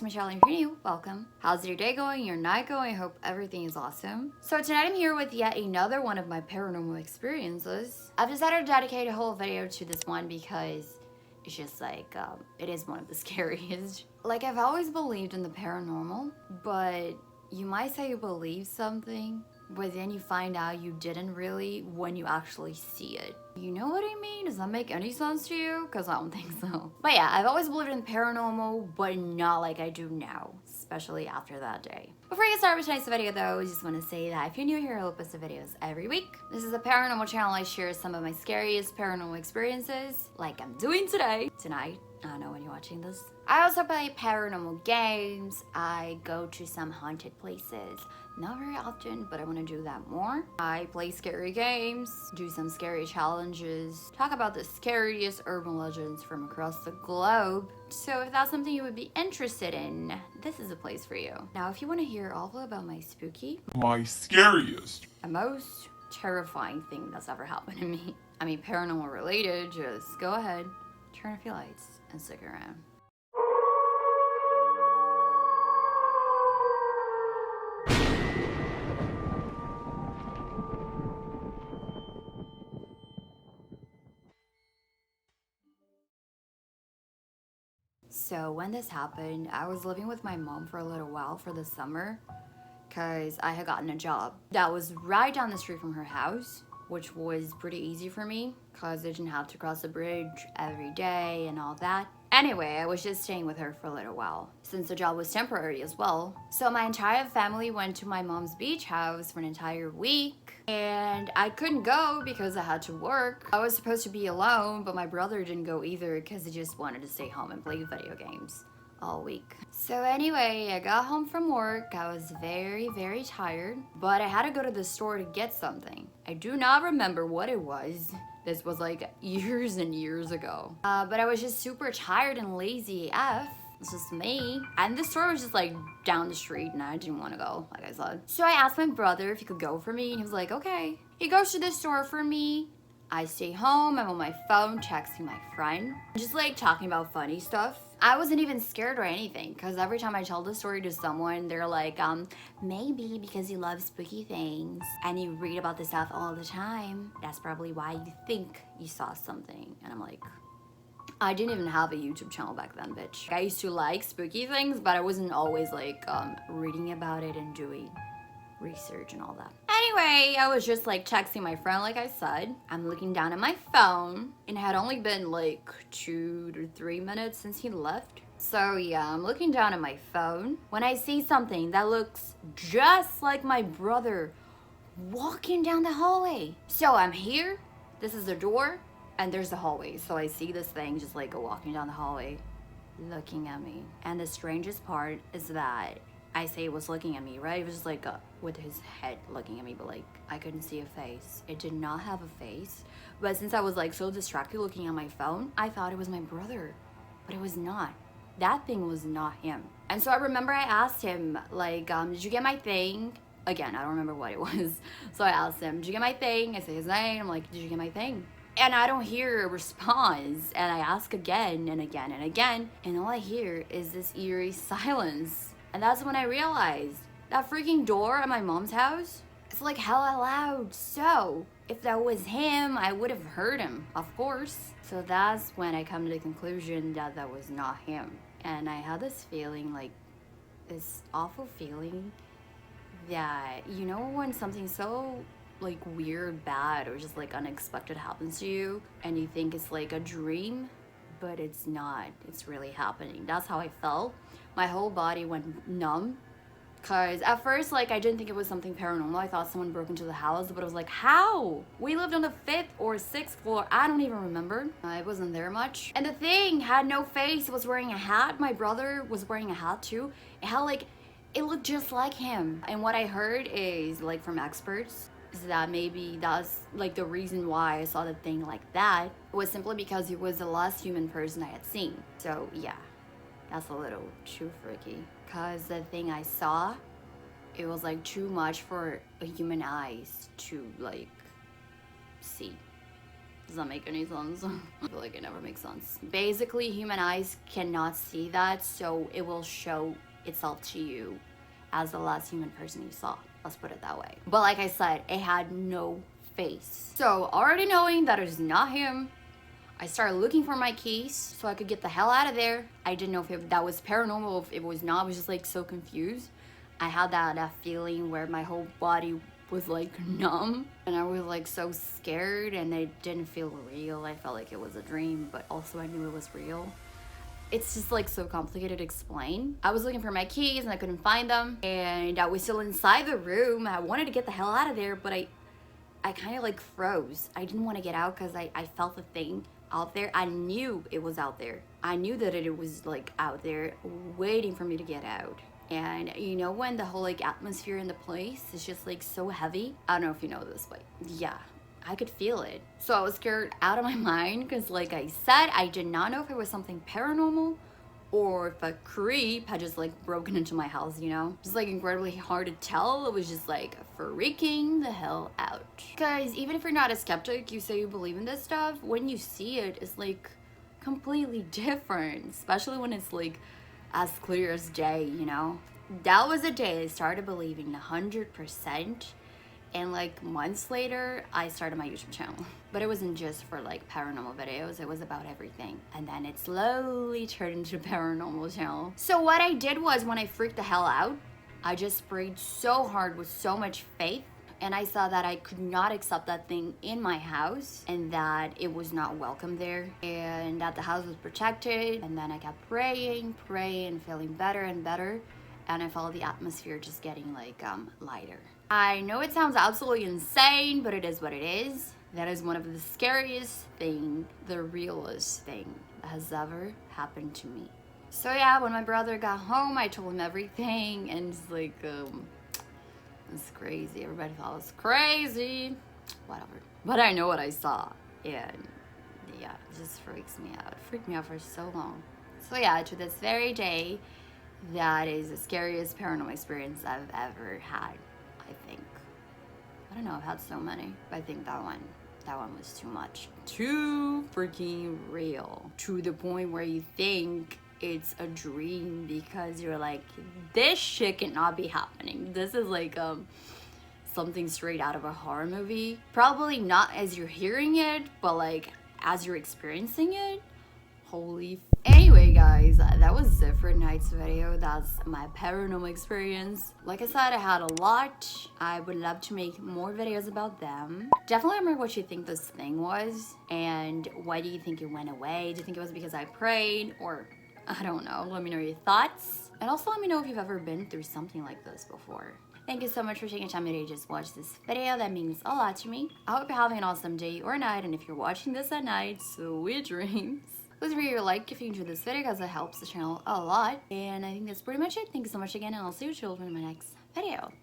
Michelle, and if you're new, welcome. How's your day going, your night going? I hope everything is awesome. So tonight I'm here with yet another one of my paranormal experiences. I've decided to dedicate a whole video to this one because it's just like, it is one of the scariest. Like, I've always believed in the paranormal, but you might say you believe something, but then you find out you didn't really when you actually see it. You know what I mean? Does that make any sense to you? Because I don't think so. But yeah, I've always believed in paranormal, but not like I do now, especially after that day. Before I get started with tonight's video though, I just want to say that if you're new here, I post videos every week. This is a paranormal channel. I share some of my scariest paranormal experiences, like I'm doing tonight. I don't know when you're watching this. I also play paranormal games. I go to some haunted places. Not very often, but I want to do that more. I play scary games, do some scary challenges, talk about the scariest urban legends from across the globe. So if that's something you would be interested in, this is a place for you. Now, if you want to hear all about my scariest, and most terrifying thing that's ever happened to me, I mean paranormal related, just go ahead, turn off your lights, and stick around. So when this happened, I was living with my mom for a little while for the summer because I had gotten a job that was right down the street from her house, which was pretty easy for me because I didn't have to cross the bridge every day and all that. Anyway, I was just staying with her for a little while since the job was temporary as well. So my entire family went to my mom's beach house for an entire week and I couldn't go because I had to work. I was supposed to be alone, but my brother didn't go either because he just wanted to stay home and play video games all week. So anyway, I got home from work. I was very, very tired, but I had to go to the store to get something. I do not remember what it was. This was like years and years ago. But I was just super tired and lazy AF. It's just me. And the store was just like down the street and I didn't want to go, like I said. So I asked my brother if he could go for me and he was like, okay. He goes to the store for me. I stay home, I'm on my phone texting my friend. Just like talking about funny stuff. I wasn't even scared or anything because every time I tell the story to someone, they're like, maybe because you love spooky things and you read about this stuff all the time, that's probably why you think you saw something. And I'm like, I didn't even have a YouTube channel back then, bitch. I used to like spooky things, but I wasn't always like reading about it and doing research and all that. Anyway, I was just like texting my friend like I said. I'm looking down at my phone and it had only been like 2 to 3 minutes since he left. So yeah, I'm looking down at my phone when I see something that looks just like my brother walking down the hallway. So I'm here, this is the door, and there's the hallway. So I see this thing just like walking down the hallway looking at me. And the strangest part is that I say it was looking at me, right? It was just like with his head looking at me, but like I couldn't see a face. It did not have a face. But since I was like so distracted looking at my phone, I thought it was my brother, but it was not. That thing was not him. And so I remember I asked him like, did you get my thing? Again, I don't remember what it was. So I asked him, did you get my thing? I say his name. I'm like, did you get my thing? And I don't hear a response. And I ask again and again and again. And all I hear is this eerie silence. And that's when I realized that freaking door at my mom's house, it's like hella loud. So if that was him, I would have heard him, of course. So that's when I come to the conclusion that that was not him. And I had this feeling, like this awful feeling that, you know, when something so like weird, bad, or just like unexpected happens to you and you think it's like a dream, but it's not, it's really happening. That's how I felt. My whole body went numb because at first, like, I didn't think it was something paranormal. I thought someone broke into the house, but I was like, how? We lived on the 5th or 6th floor. I don't even remember. I wasn't there much. And the thing had no face. It was wearing a hat. My brother was wearing a hat too. It had like, it looked just like him. And what I heard is like from experts is that maybe that's like the reason why I saw the thing like that was simply because he was the last human person I had seen. So yeah. That's a little too freaky because the thing I saw, it was like too much for a human eyes to like see. Does that make any sense? I feel like it never makes sense. Basically, human eyes cannot see that, so it will show itself to you as the last human person you saw. Let's put it that way. But like I said, it had no face. So already knowing that it's not him, I started looking for my keys so I could get the hell out of there. I didn't know if that was paranormal, if it was not. I was just like so confused. I had that feeling where my whole body was like numb and I was like so scared, and it didn't feel real. I felt like it was a dream, but also I knew it was real. It's just like so complicated to explain. I was looking for my keys and I couldn't find them, and I was still inside the room. I wanted to get the hell out of there, but I kind of like froze. I didn't want to get out because I felt the thing out there. I knew it was out there. I knew that it was like out there waiting for me to get out. And you know when the whole like atmosphere in the place is just like so heavy? I don't know if you know this, but yeah, I could feel it. So I was scared out of my mind because like I said, I did not know if it was something paranormal or if a creep had just like broken into my house, you know? Just like incredibly hard to tell. It was just like freaking the hell out. Guys, even if you're not a skeptic, you say you believe in this stuff, when you see it, it's like completely different, especially when it's like as clear as day, you know? That was the day I started believing 100%. And like months later, I started my YouTube channel. But it wasn't just for like paranormal videos, it was about everything. And then it slowly turned into a paranormal channel. So what I did was, when I freaked the hell out, I just prayed so hard with so much faith. And I saw that I could not accept that thing in my house, and that it was not welcome there, and that the house was protected. And then I kept praying, feeling better and better. And I felt the atmosphere just getting like lighter. I know it sounds absolutely insane, but it is what it is. That is one of the scariest thing, the realest thing that has ever happened to me. So yeah, when my brother got home, I told him everything, and it's like, it's crazy. Everybody thought I was crazy. Whatever. But I know what I saw, and yeah, it just freaks me out. It freaked me out for so long. So yeah, to this very day, that is the scariest paranormal experience I've ever had, I think. I don't know, I've had so many, but I think that one was too much. Too freaking real. To the point where you think it's a dream, because you're like, this shit cannot be happening. This is like something straight out of a horror movie. Probably not as you're hearing it, but like as you're experiencing it. Holy Anyway guys, that was it for tonight's video. That's my paranormal experience. Like I said, I had a lot. I would love to make more videos about them. Definitely let me know what you think this thing was, and why do you think it went away? Do you think it was because I prayed, or I don't know? Let me know your thoughts, and also let me know if you've ever been through something like this before. Thank you so much for taking time today to just watch this video. That means a lot to me. I hope you're having an awesome day or night, and if you're watching this at night, sweet dreams. Please leave your like if you enjoyed this video, because it helps the channel a lot. And I think that's pretty much it. Thank you so much again, and I'll see you children in my next video.